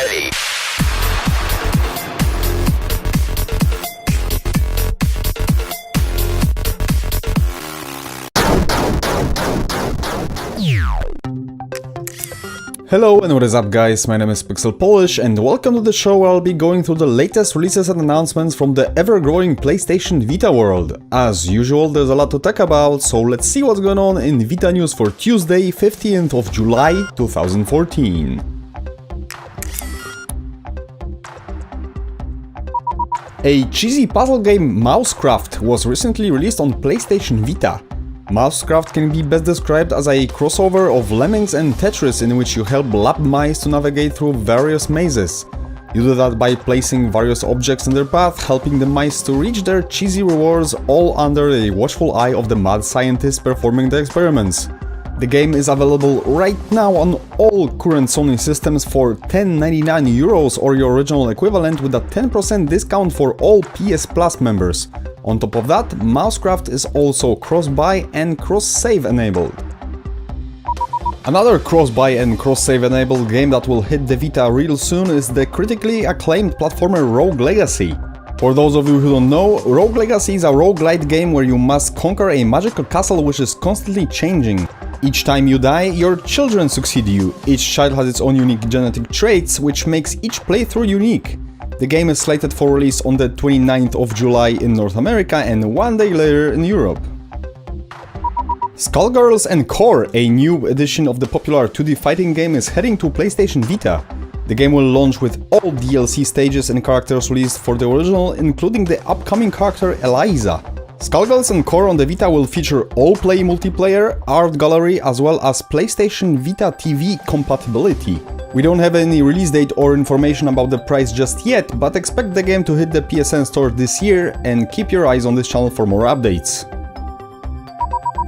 ready. Hello and what is up guys, my name is PixelPolish and welcome to the show where I'll be going through the latest releases and announcements from the ever-growing PlayStation Vita world. As usual, there's a lot to talk about, so let's see what's going on in Vita News for Tuesday, 15th of July 2014. A cheesy puzzle game, MouseCraft, was recently released on PlayStation Vita. MouseCraft can be best described as a crossover of Lemmings and Tetris in which you help lab mice to navigate through various mazes. You do that by placing various objects in their path, helping the mice to reach their cheesy rewards, all under the watchful eye of the mad scientist performing the experiments. The game is available right now on all current Sony systems for €10.99 or your original equivalent, with a 10% discount for all PS Plus members. On top of that, MouseCraft is also cross-buy and cross-save enabled. Another cross-buy and cross-save enabled game that will hit the Vita real soon is the critically acclaimed platformer Rogue Legacy. For those of you who don't know, Rogue Legacy is a roguelite game where you must conquer a magical castle which is constantly changing. Each time you die, your children succeed you. Each child has its own unique genetic traits, which makes each playthrough unique. The game is slated for release on the 29th of July in North America and one day later in Europe. Skullgirls Encore, a new edition of the popular 2D fighting game, is heading to PlayStation Vita. The game will launch with all DLC stages and characters released for the original, including the upcoming character Eliza. Skullgirls Encore on the Vita will feature all-play multiplayer, art gallery, as well as PlayStation Vita TV compatibility. We don't have any release date or information about the price just yet, but expect the game to hit the PSN store this year, and keep your eyes on this channel for more updates.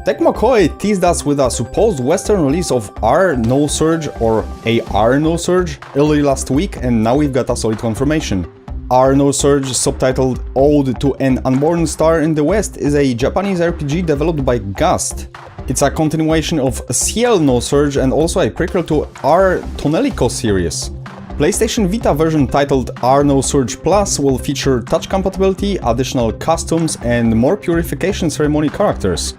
Tecmo Koei teased us with a supposed Western release of R noSurge or AR noSurge early last week, and now we've got a solid confirmation. R noSurge, subtitled Ode to an Unborn Star in the West, is a Japanese RPG developed by Gust. It's a continuation of Ciel noSurge and also a prequel to R Tonelico series. PlayStation Vita version titled R noSurge Plus will feature touch compatibility, additional costumes, and more purification ceremony characters.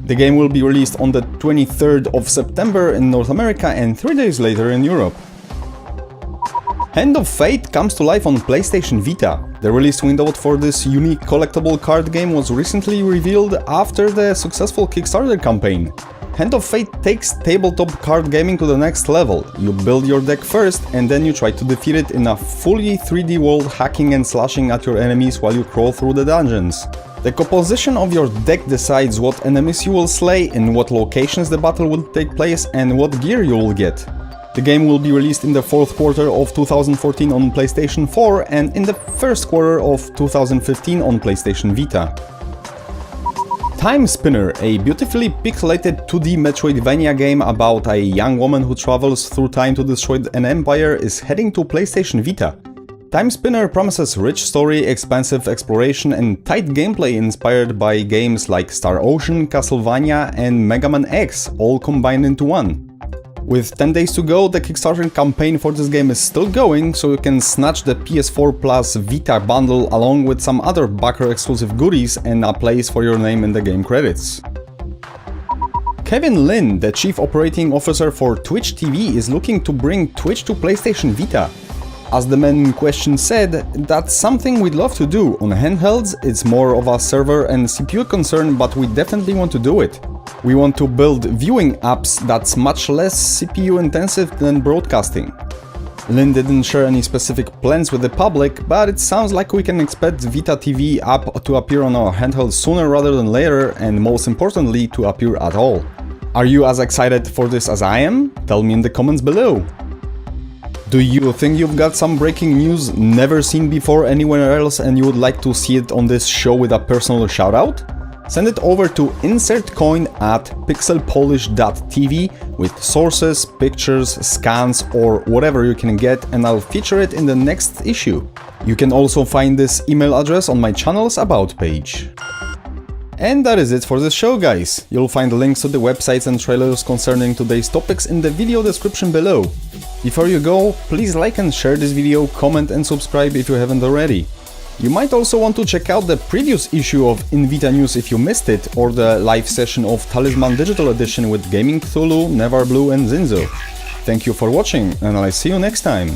The game will be released on the 23rd of September in North America and 3 days later in Europe. Hand of Fate comes to life on PlayStation Vita. The release window for this unique collectible card game was recently revealed after the successful Kickstarter campaign. Hand of Fate takes tabletop card gaming to the next level. You build your deck first and then you try to defeat it in a fully 3D world, hacking and slashing at your enemies while you crawl through the dungeons. The composition of your deck decides what enemies you will slay, in what locations the battle will take place, and what gear you will get. The game will be released in the fourth quarter of 2014 on PlayStation 4 and in the first quarter of 2015 on PlayStation Vita. Timespinner, a beautifully pixelated 2D Metroidvania game about a young woman who travels through time to destroy an empire, is heading to PlayStation Vita. Timespinner promises rich story, expansive exploration, and tight gameplay inspired by games like Star Ocean, Castlevania, and Mega Man X, all combined into one. With 10 days to go, the Kickstarter campaign for this game is still going, so you can snatch the PS4 Plus Vita bundle along with some other backer exclusive goodies and a place for your name in the game credits. Kevin Lin, the chief operating officer for Twitch TV, is looking to bring Twitch to PlayStation Vita. As the man in question said, that's something we'd love to do. On handhelds, it's more of a server and CPU concern, but we definitely want to do it. We want to build viewing apps that's much less CPU intensive than broadcasting. Lin didn't share any specific plans with the public, but it sounds like we can expect Vita TV app to appear on our handheld sooner rather than later, and most importantly, to appear at all. Are you as excited for this as I am? Tell me in the comments below. Do you think you've got some breaking news never seen before anywhere else and you would like to see it on this show with a personal shoutout? Send it over to insertcoin@pixelpolish.tv with sources, pictures, scans, or whatever you can get, and I'll feature it in the next issue. You can also find this email address on my channel's About page. And that is it for this show, guys. You'll find links to the websites and trailers concerning today's topics in the video description below. Before you go, please like and share this video, comment and subscribe if you haven't already. You might also want to check out the previous issue of Vita News if you missed it, or the live session of Talisman Digital Edition with Gaming Cthulhu, Neverblue and Zinzo. Thank you for watching, and I'll see you next time.